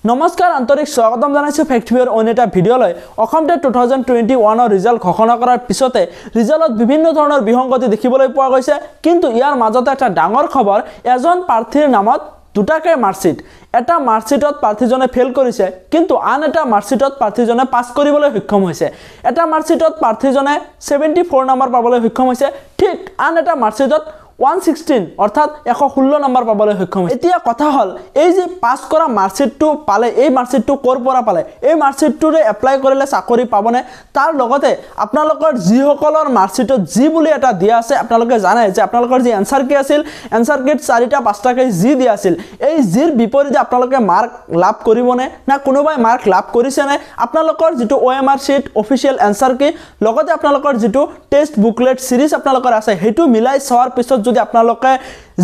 নমস্কাৰ আন্তৰিক স্বাগতম জনাইছো ফেক্টৰীৰ অন এটা ভিডিঅলৈ অসমতে 2021 ৰ ৰিজাল্ট ঘোষণা কৰাৰ পিছতে ৰিজাল্টত বিভিন্ন ধৰণৰ বিসংগতি দেখিবলৈ পোৱা গৈছে কিন্তু ইয়াৰ মাজতে এটা ডাঙৰ খবৰ এজন প্ৰাৰ্থীৰ নামত দুটাকৈ মাৰ্কশিট এটা মাৰ্কশিটত প্ৰাৰ্থীজনে ফেল কৰিছে কিন্তু আন এটা মাৰ্কশিটত প্ৰাৰ্থীজনে পাছ কৰিবলৈ সক্ষম হৈছে এটা মাৰ্কশিটত প্ৰাৰ্থীজনে 74 নম্বৰ পাবলৈ সক্ষম হৈছে ঠিক আন এটা মাৰ্কশিটত 116 অৰ্থাৎ 116 নম্বৰ পাবলৈ সক্ষম হৈছে এতিয়া কথা হল এই যে পাস কৰা মাৰ্কশিটটো পালে এই মাৰ্কশিটটো কৰ পৰা পালে এই মাৰ্কশিটটোৰে এপ্লাই কৰিলে চাকৰি পাবনে তাৰ লগতে আপোনালোকৰ যি সকলৰ মাৰ্কশিটত যি বুলি এটা দিয়া আছে আপোনালোকে জানে যে আপোনালোকৰ যি এনসাৰ কি আছিল এনসাৰ কিট 4টা 5টাকৈ যি দিয়া আছিল এই জিৰ বিপৰীতে আপোনালোকে মাৰ্ক লাভ কৰিবনে না কোনোবাই মাৰ্ক লাভ কৰিছে নে আপোনালোকৰ যেটো OMR শীট অফিশিয়াল এনসাৰ কি লগতে আপোনালোকৰ যেটো টেষ্ট বুকলেট সিৰিজ আপোনালোকৰ আছে হেতু মিলাই চোৱাৰ পিছত যদি আপোনালোকে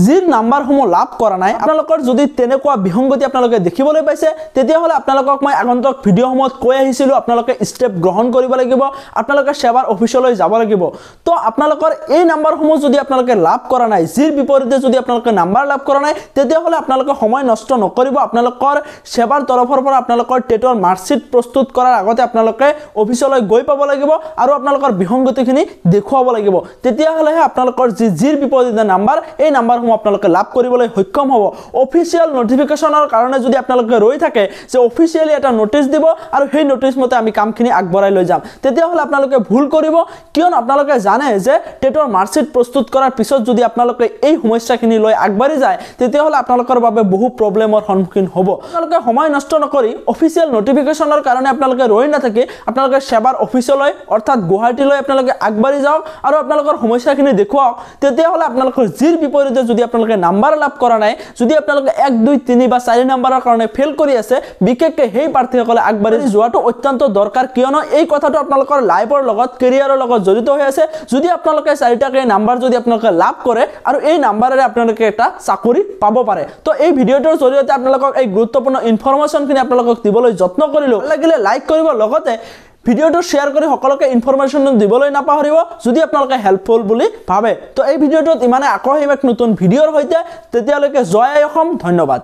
জিৰ নাম্বাৰসমূহ লাভ কৰা নাই আপোনালোকৰ যদি তেনেকুৱা বিসংগতি আপোনালোকে দেখিবলৈ পাইছে তেতিয়া হলে আপোনালোকক মই আগন্তুক ভিডিঅসমূহত কৈ আহিছিলো আপোনালোকে স্টেপ গ্ৰহণ কৰিব লাগিব আপোনালোকে সেৱাৰ অফিচলৈ যাব লাগিব তো আপোনালোকৰ এই নাম্বাৰসমূহ যদি আপোনালোকে লাভ কৰা নাই জিৰ বিপৰীতে যদি আপোনালোকে নাম্বাৰ লাভ কৰা নাই তেতিয়া হলে আপোনালোকে সময় নষ্ট নকৰিব আপোনালোকৰ সেৱাৰ তৰফৰ পৰা আপোনালোকৰ টেটৰ মাৰ্কশিট প্ৰস্তুত কৰাৰ আগতে আপোনালোকে অফিচলৈ গৈ পাব লাগিব আৰু আপোনালোকৰ বিসংগতিখিনি দেখুৱাব লাগিব তেতিয়া হলে আপোনালোকৰ জিৰ বিপৰীতে নাম্বাৰ এই নাম্বাৰ আপোনালোকে লাভ কৰিবলৈ সক্ষম হ'ব অফিশিয়াল নোটিফিকেশনৰ কাৰণে যদি আপোনালোকে ৰৈ থাকে যে অফিশিয়ালি এটা নোটিস দিব আৰু সেই নোটিস মতে আমি কামখিনি আগবঢ়াই লৈ যাম তেতিয়া হলে আপোনালোকে ভুল কৰিব কিয়ন আপোনালোকে জানে যে টেটৰ মাৰ্কশিট প্ৰস্তুত কৰাৰ পিছত যদি আপোনালোকে এই সমস্যাখিনি লৈ আগবাঢ়ি যায় তেতিয়া হলে আপোনালোকৰ বাবে বহু প্ৰবলেমৰ সন্মুখীন হ'ব আপোনালোকে সময় নষ্ট নকৰি অফিশিয়াল নোটিফিকেশনৰ কাৰণে আপোনালোকে ৰৈ নাথাকি আপোনালোকে সেৱাৰ অফিচলৈ অৰ্থাৎ গুৱাহাটীলৈ আপোনালোকে আগবাঢ়ি যাওক আৰু আপোনালোকৰ সমস্যাখিনি দেখুৱাওক তেতিয়া হলে আপোনালোকৰ জিৰ বিপৰীতে যদি আপোনালোকে নাম্বাৰ লাভ কৰা নাই যদি আপোনালোকে 1 2 3 বা 4 নম্বৰৰ কাৰণে ফেল কৰি আছে বিশেষকৈ হেই প্ৰাৰ্থীসকলে আগবাঢ়ি যোৱাটো অত্যন্ত দৰকাৰ কিয়নো এই কথাটো আপোনালোকৰ লাইফৰ লগত কেৰিয়াৰৰ লগত জড়িত হৈ আছে যদি আপোনালোকে 4টাকৈ নাম্বাৰ যদি আপোনালোকে লাভ কৰে আৰু এই নাম্বাৰেৰে আপোনালোকে এটা চাকৰি পাব পাৰে তো এই ভিডিঅটোৰ জৰিয়তে আপোনালোকক এই গুৰুত্বপূৰ্ণ ইনফৰমেশনখিনি আপোনালোকক দিবলৈ যত্ন কৰিলো লাগিলে লাইক কৰিব লগতে ভিডিওটো শেয়াৰ কৰি সকলোকে ইনফৰমেশন দিবলৈ নাপাহৰিব যদি আপোনালোকে হেল্পফুল বুলি ভাবে তো এই ভিডিওটোত ইমানে আকৌ আহিম এক নতুন ভিডিওৰ হৈতে তেতিয়ালৈকে জয় অসম ধন্যবাদ।